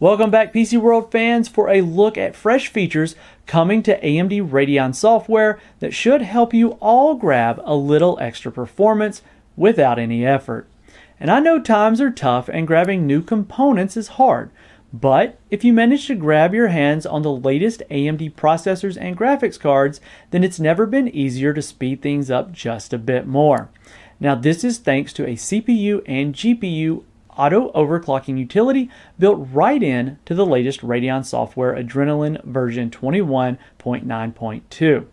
Welcome back PCWorld fans for a look at fresh features coming to AMD Radeon software that should help you all grab a little extra performance without any effort. And I know times are tough and grabbing new components is hard, but if you manage to grab your hands on the latest AMD processors and graphics cards, then it's never been easier to speed things up just a bit more. Now this is thanks to a CPU and GPU auto overclocking utility built right in to the latest Radeon software Adrenaline version 21.9.2.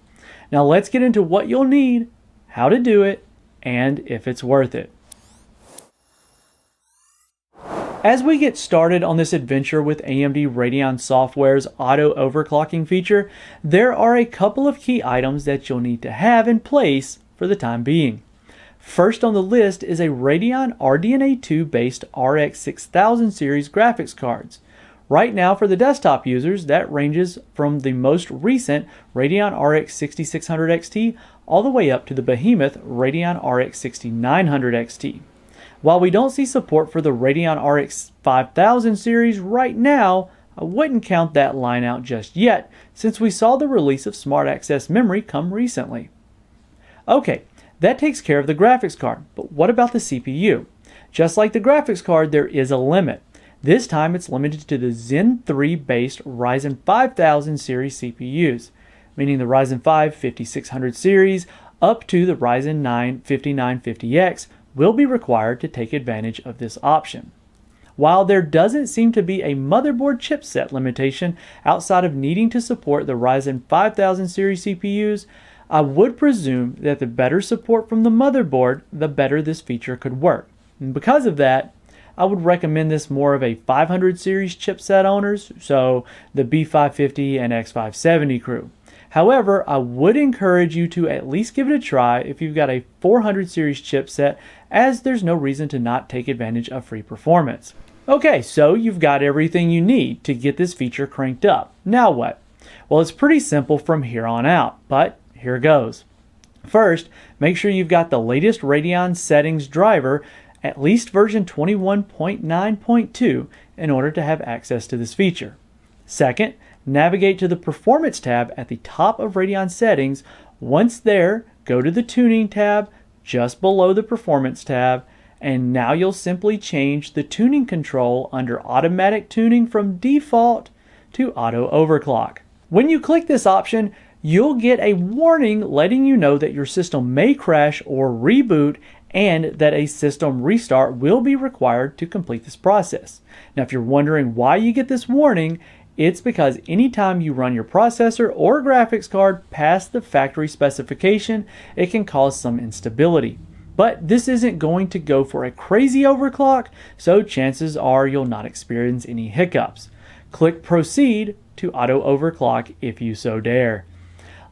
Now let's get into what you'll need, how to do it, and if it's worth it. As we get started on this adventure with AMD Radeon Software's auto overclocking feature, there are a couple of key items that you'll need to have in place for the time being. First on the list is a Radeon RDNA 2 based RX 6000 series graphics cards. Right now for the desktop users, that ranges from the most recent Radeon RX 6600 XT all the way up to the behemoth Radeon RX 6900 XT. While we don't see support for the Radeon RX 5000 series right now, I wouldn't count that line out just yet since we saw the release of Smart Access memory come recently. Okay, that takes care of the graphics card, but what about the CPU? Just like the graphics card, there is a limit. This time it's limited to the Zen 3 based Ryzen 5000 series CPUs, meaning the Ryzen 5 5600 series up to the Ryzen 9 5950X will be required to take advantage of this option. While there doesn't seem to be a motherboard chipset limitation outside of needing to support the Ryzen 5000 series CPUs, I would presume that the better support from the motherboard, the better this feature could work. And because of that, I would recommend this more of a 500 series chipset owners, so the B550 and X570 crew. However, I would encourage you to at least give it a try if you've got a 400 series chipset, as there's no reason to not take advantage of free performance. Okay, so you've got everything you need to get this feature cranked up. Now what? Well, it's pretty simple from here on out, but here goes. First, make sure you've got the latest Radeon Settings driver, at least version 21.9.2, in order to have access to this feature. Second, navigate to the Performance tab at the top of Radeon Settings. Once there, go to the Tuning tab just below the Performance tab, and now you'll simply change the tuning control under Automatic Tuning from Default to Auto Overclock. When you click this option, you'll get a warning letting you know that your system may crash or reboot and that a system restart will be required to complete this process. Now, if you're wondering why you get this warning, it's because anytime you run your processor or graphics card past the factory specification, it can cause some instability. But this isn't going to go for a crazy overclock, so chances are you'll not experience any hiccups. Click Proceed to auto overclock if you so dare.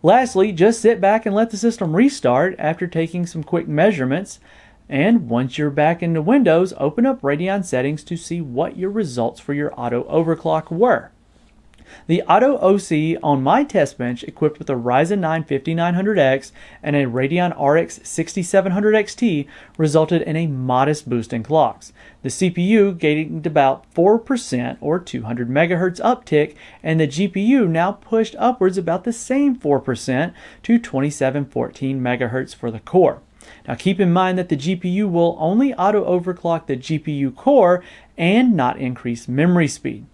Lastly, just sit back and let the system restart after taking some quick measurements. And once you're back into Windows, open up Radeon Settings to see what your results for your auto overclock were. The Auto OC on my test bench, equipped with a Ryzen 9 5900X and a Radeon RX 6700 XT, resulted in a modest boost in clocks. The CPU gained about 4% or 200 MHz uptick, and the GPU now pushed upwards about the same 4% to 2714 MHz for the core. Now keep in mind that the GPU will only auto overclock the GPU core and not increase memory speed.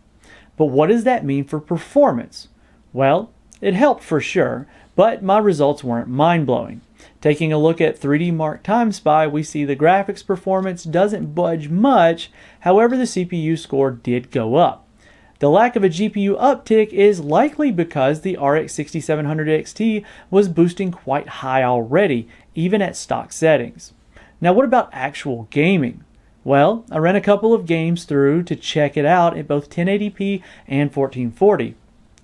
But what does that mean for performance? Well, it helped for sure, but my results weren't mind-blowing. Taking a look at 3D Mark Time Spy, we see the graphics performance doesn't budge much, however the CPU score did go up. The lack of a GPU uptick is likely because the RX 6700 XT was boosting quite high already, even at stock settings. Now what about actual gaming? Well, I ran a couple of games through to check it out at both 1080p and 1440.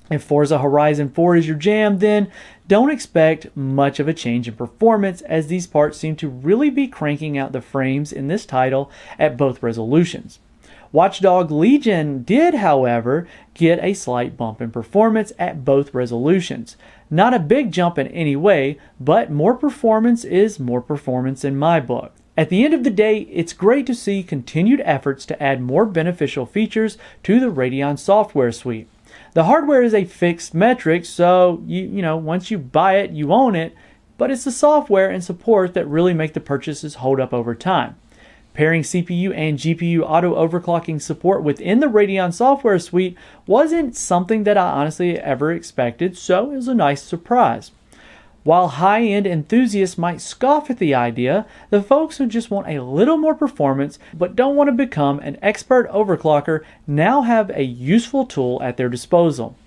If Forza Horizon 4 is your jam, then don't expect much of a change in performance, as these parts seem to really be cranking out the frames in this title at both resolutions. Watch Dogs Legion did, however, get a slight bump in performance at both resolutions. Not a big jump in any way, but more performance is more performance in my book. At the end of the day, it's great to see continued efforts to add more beneficial features to the Radeon software suite. The hardware is a fixed metric, so once you buy it, you own it, but it's the software and support that really make the purchases hold up over time. Pairing CPU and GPU auto overclocking support within the Radeon software suite wasn't something that I honestly ever expected, so it was a nice surprise. While high-end enthusiasts might scoff at the idea, the folks who just want a little more performance but don't want to become an expert overclocker now have a useful tool at their disposal.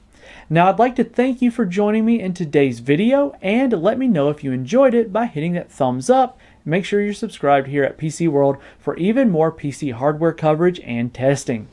Now I'd like to thank you for joining me in today's video, and let me know if you enjoyed it by hitting that thumbs up. Make sure you're subscribed here at PCWorld for even more PC hardware coverage and testing.